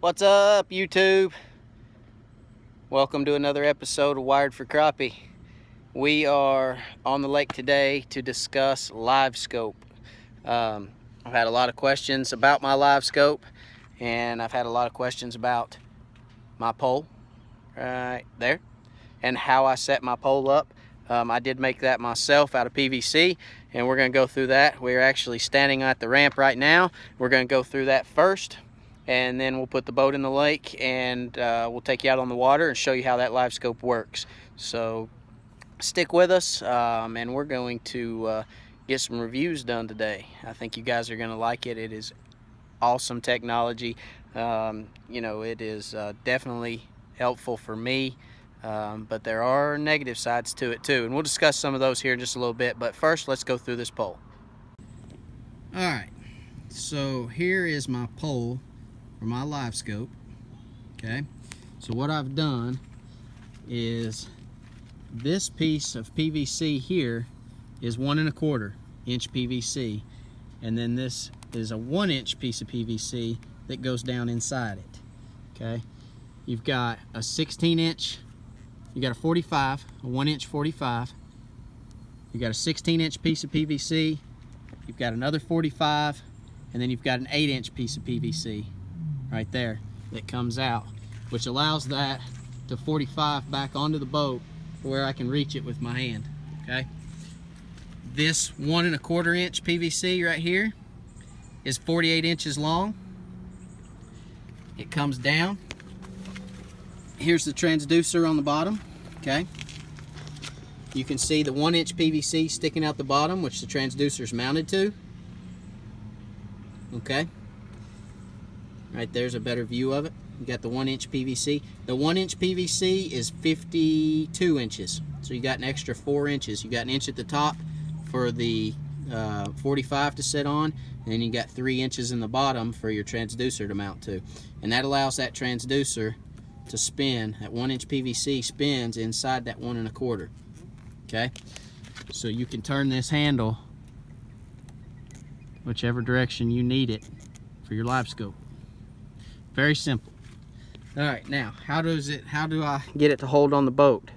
What's up, YouTube? Welcome to another episode of Wired for Crappie. We are on the lake today to discuss Livescope. I've had a lot of questions about my Livescope, and I've had a lot of questions about my pole right there and how I set my pole up. I did make that myself out of PVC, and we're going to go through that. We're actually standing at the ramp right now. We're going to go through that first, and then we'll put the boat in the lake, and we'll take you out on the water and show you how that Livescope works. So stick with us, and we're going to get some reviews done today. I think you guys are going to like it. It is awesome technology. It is definitely helpful for me, but there are negative sides to it too, and we'll discuss some of those here in just a little bit. But first, let's go through this pole. All right, so here is my pole for my Livescope. Okay, so what I've done is this piece of PVC here is 1 1/4 inch PVC, and then this is a 1 inch piece of PVC that goes down inside it. Okay, you've got a 16 inch, you got a 45, a 1 inch 45, you got a 16 inch piece of PVC, you've got another 45, and then you've got an 8 inch piece of PVC right there that comes out, which allows that to 45 back onto the boat where I can reach it with my hand. Okay, this 1 1/4 inch PVC right here is 48 inches long. It comes down. Here's the transducer on the bottom. Okay, you can see the 1 inch PVC sticking out the bottom, which the transducer is mounted to. Okay, right there's a better view of it. You got the 1 inch PVC. The 1 inch PVC is 52 inches, so you got an extra 4 inches. You got an inch at the top for the 45 to sit on, and then you got 3 inches in the bottom for your transducer to mount to, and that allows that transducer to spin. That 1 inch PVC spins inside that 1 1/4. Okay, so you can turn this handle whichever direction you need it for your Livescope. Very simple. All right, now how do I get it to hold on the boat?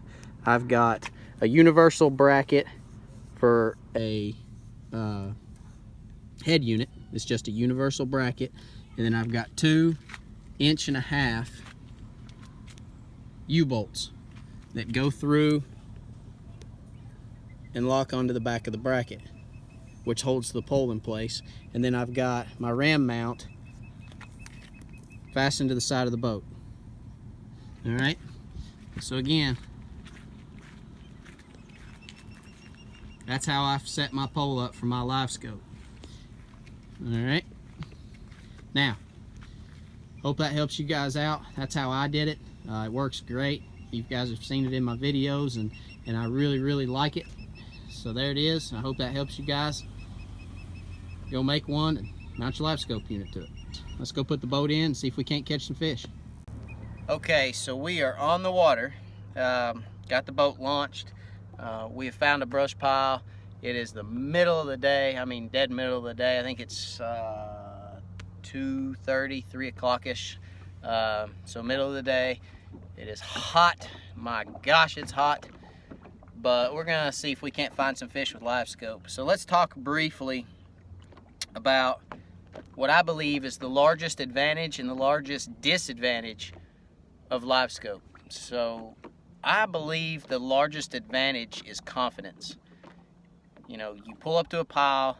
I've got a universal bracket for a head unit. It's just a universal bracket, and then I've got 2 1.5 inch U-bolts that go through and lock onto the back of the bracket, which holds the pole in place. And then I've got my ram mount fastened to the side of the boat. All right, so again, that's how I've set my pole up for my Livescope. All right, now hope that helps you guys out. That's how I did it. It works great. You guys have seen it in my videos, and I really like it. So there it is. I hope that helps you guys. Go make one and mount your Livescope unit to it. Let's go put the boat in and see if we can't catch some fish. Okay, so we are on the water. Got the boat launched. We have found a brush pile. It is the middle of the day. I mean, dead middle of the day. I think it's 2:30, 3 o'clock-ish. So middle of the day. It is hot. My gosh, it's hot. But we're gonna see if we can't find some fish with Livescope. So let's talk briefly about what I believe is the largest advantage and the largest disadvantage of Livescope. So I believe the largest advantage is confidence. You know, you pull up to a pile,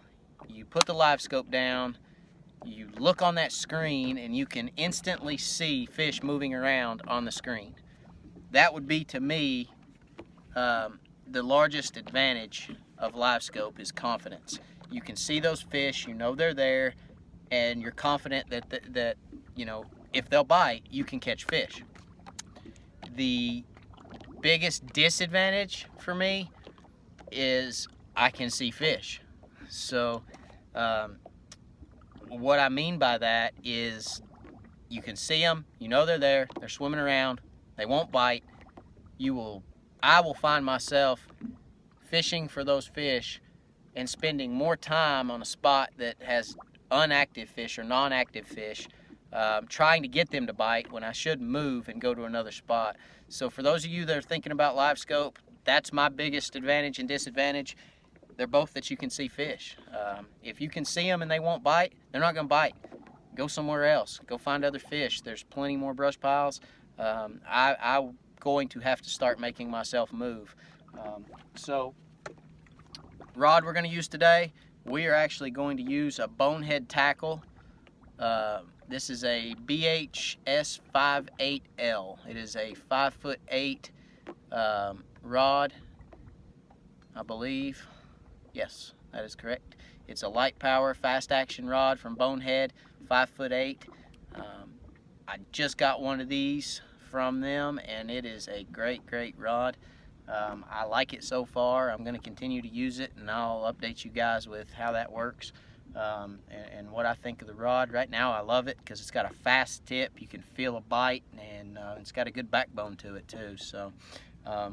you put the Livescope down, you look on that screen, and you can instantly see fish moving around on the screen. That would be, to me, the largest advantage of Livescope is confidence. You can see those fish, you know they're there, and you're confident that you know, if they'll bite, you can catch fish. The biggest disadvantage for me is I can see fish. So what I mean by that is you can see them, you know they're there, they're swimming around, they won't bite. I will find myself fishing for those fish and spending more time on a spot that has unactive fish or non-active fish trying to get them to bite when I should move and go to another spot. So for those of you that are thinking about Livescope, that's my biggest advantage and disadvantage. They're both that you can see fish. If you can see them and they won't bite, they're not going to bite. Go somewhere else. Go find other fish. There's plenty more brush piles. I'm going to have to start making myself move. So rod we're going to use today, we are actually going to use a Bonehead tackle. This is a BHS58L. It is a 5'8" rod, I believe. Yes, that is correct. It's a light power, fast action rod from Bonehead, 5'8". I just got one of these from them, and it is a great rod. I like it so far. I'm going to continue to use it, and I'll update you guys with how that works and what I think of the rod. Right now I love it because it's got a fast tip. You can feel a bite, and it's got a good backbone to it too. So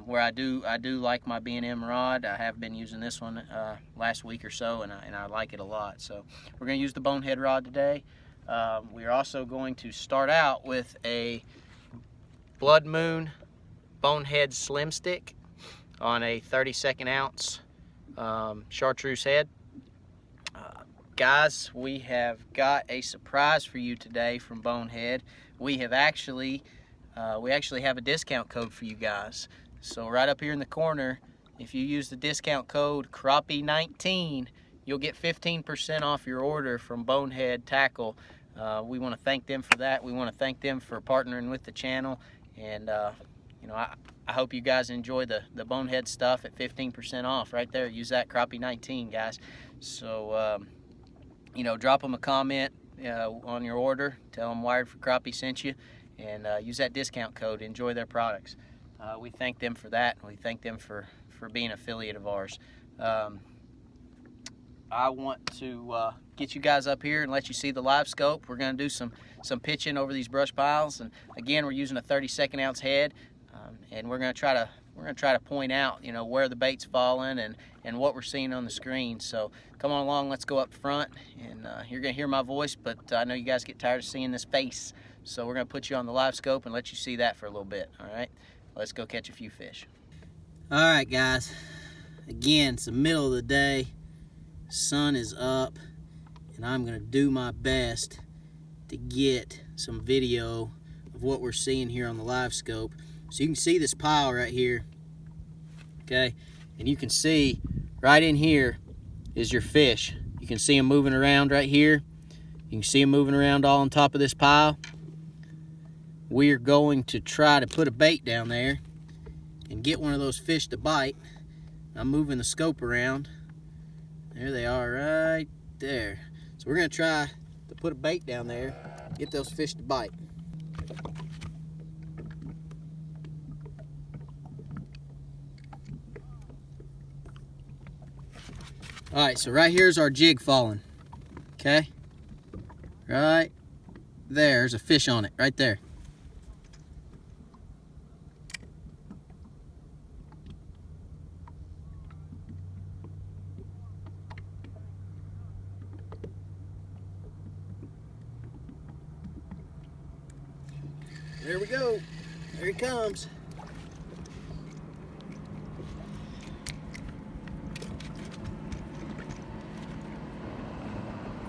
where I do like my B&M rod, I have been using this one last week or so, and I like it a lot. So we're going to use the Bonehead rod today. We're also going to start out with a Blood Moon Bonehead Slim Stick on a 32nd ounce chartreuse head. Guys, we have got a surprise for you today from Bonehead. We actually have a discount code for you guys. So right up here in the corner, if you use the discount code Crappie19, you'll get 15% off your order from Bonehead Tackle. We want to thank them for that. We want to thank them for partnering with the channel. And you know, I hope you guys enjoy the Bonehead stuff at 15% off right there. Use that Crappie19, guys. So you know, drop them a comment on your order. Tell them Wired for Crappie sent you, and use that discount code. Enjoy their products. We thank them for that. We thank them for being an affiliate of ours. I want to get you guys up here and let you see the Livescope. We're going to do some pitching over these brush piles, and again, we're using a 32nd ounce head, and we're going to try to point out, you know, where the bait's falling and what we're seeing on the screen. So come on along, let's go up front, and you're going to hear my voice, but I know you guys get tired of seeing this face, so we're going to put you on the Livescope and let you see that for a little bit. All right, let's go catch a few fish. All right, guys, again, it's the middle of the day. Sun is up, and I'm going to do my best to get some video of what we're seeing here on the Livescope. So you can see this pile right here, okay? And you can see right in here is your fish. You can see them moving around right here. You can see them moving around all on top of this pile. We're going to try to put a bait down there and get one of those fish to bite. I'm moving the scope around. There they are right there. So we're going to try to put a bait down there, get those fish to bite. Alright, so right here's our jig falling. Okay? Right there's a fish on it, right there. There we go. There he comes.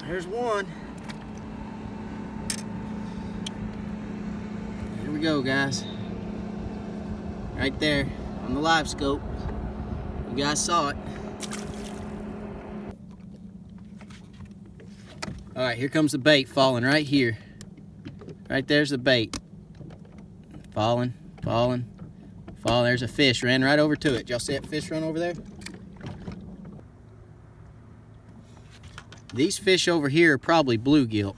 There's one. Here we go, guys. Right there on the Livescope. You guys saw it. All right, here comes the bait falling right here. Right there's the bait. Falling. There's a fish, ran right over to it. Y'all see that fish run over there? These fish over here are probably bluegill.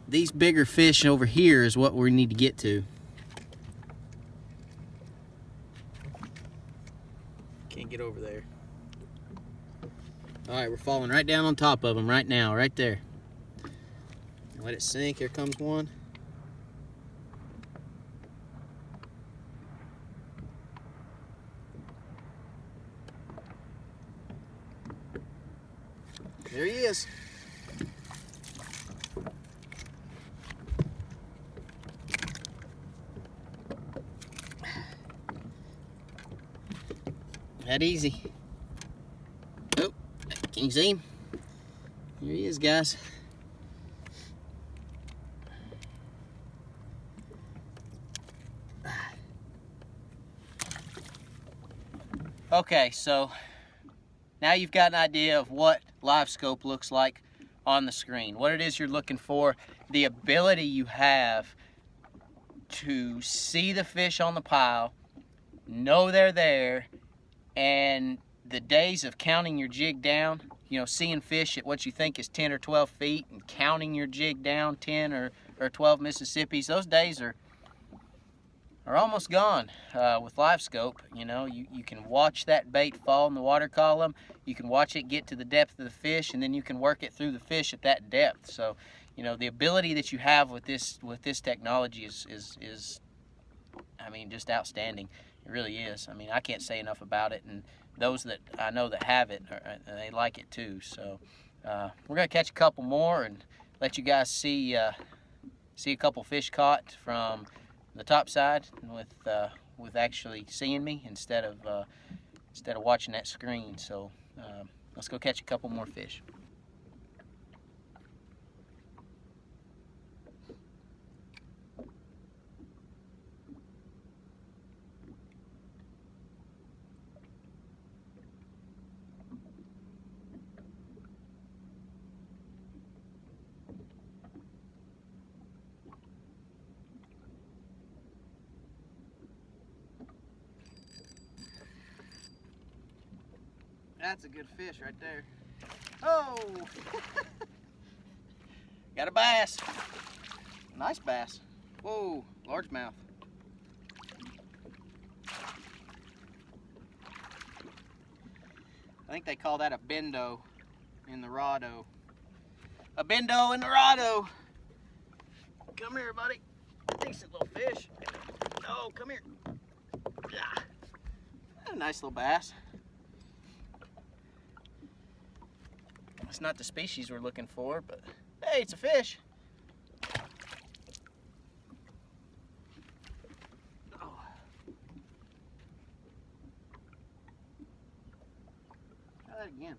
These bigger fish over here is what we need to get to. Can't get over there. All right, we're falling right down on top of them right now, right there. Let it sink. Here comes one. There he is. That easy. Oh, can you see him? Here he is, guys. Okay, so now you've got an idea of what Livescope looks like on the screen, what it is you're looking for, the ability you have to see the fish on the pile, know they're there, and the days of counting your jig down, you know, seeing fish at what you think is 10 or 12 feet and counting your jig down 10 or 12 Mississippis, those days are almost gone with Livescope. You know, you can watch that bait fall in the water column, you can watch it get to the depth of the fish, and then you can work it through the fish at that depth. So, you know, the ability that you have with this technology is I mean, just outstanding. It really is. I mean, I can't say enough about it, and those that I know that have it, they like it too. So we're gonna catch a couple more and let you guys see a couple fish caught from the top side with actually seeing me instead of watching that screen. So let's go catch a couple more fish. That's a good fish right there. Oh! Got a bass. Nice bass. Whoa, largemouth. I think they call that a bendo in the Rado. A bendo in the Rado. Come here, buddy. Decent little fish. Oh, come here. Yeah. A nice little bass. It's not the species we're looking for, but hey, it's a fish. Oh. Try that again.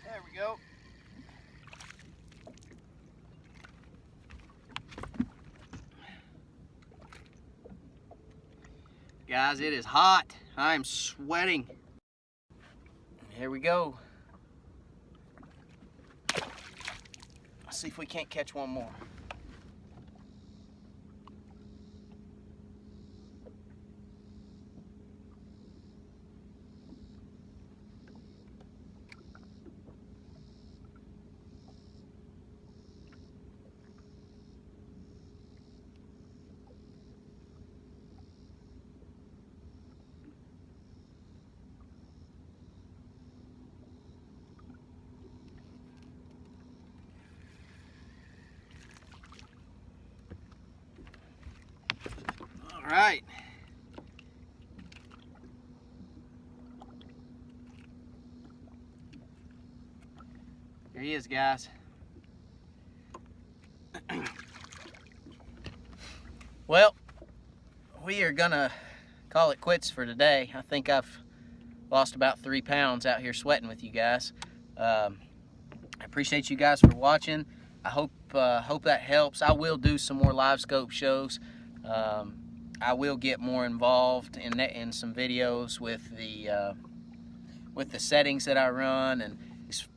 There we go. Guys, it is hot. I am sweating. Here we go. Let's see if we can't catch one more. All right. Here he is, guys. Well, we are gonna call it quits for today. I think I've lost about 3 pounds out here sweating with you guys. I appreciate you guys for watching. I hope that helps. I will do some more Livescope shows. I will get more involved in some videos with the settings that I run and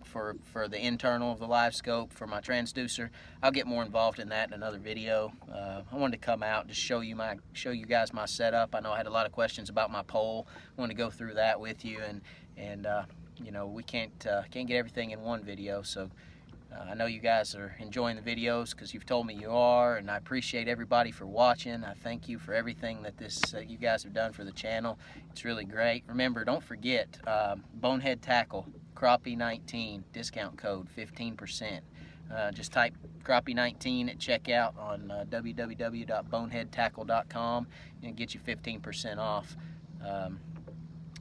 for the internal of the Livescope for my transducer. I'll get more involved in that in another video. I wanted to come out and just show you guys my setup. I know I had a lot of questions about my pole. I wanted to go through that with you and you know, we can't get everything in one video. So I know you guys are enjoying the videos because you've told me you are, and I appreciate everybody for watching. I thank you for everything that you guys have done for the channel. It's really great. Remember, don't forget, Bonehead Tackle, Crappie 19, discount code 15%. Just type Crappie 19 at checkout on www.boneheadtackle.com and get you 15% off.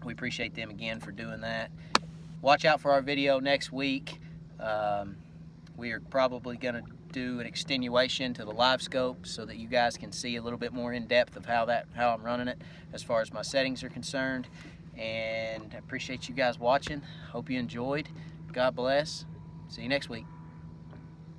We appreciate them again for doing that. Watch out for our video next week. We are probably going to do an extenuation to the Livescope so that you guys can see a little bit more in depth of how I'm running it as far as my settings are concerned. And I appreciate you guys watching. Hope you enjoyed. God bless. See you next week.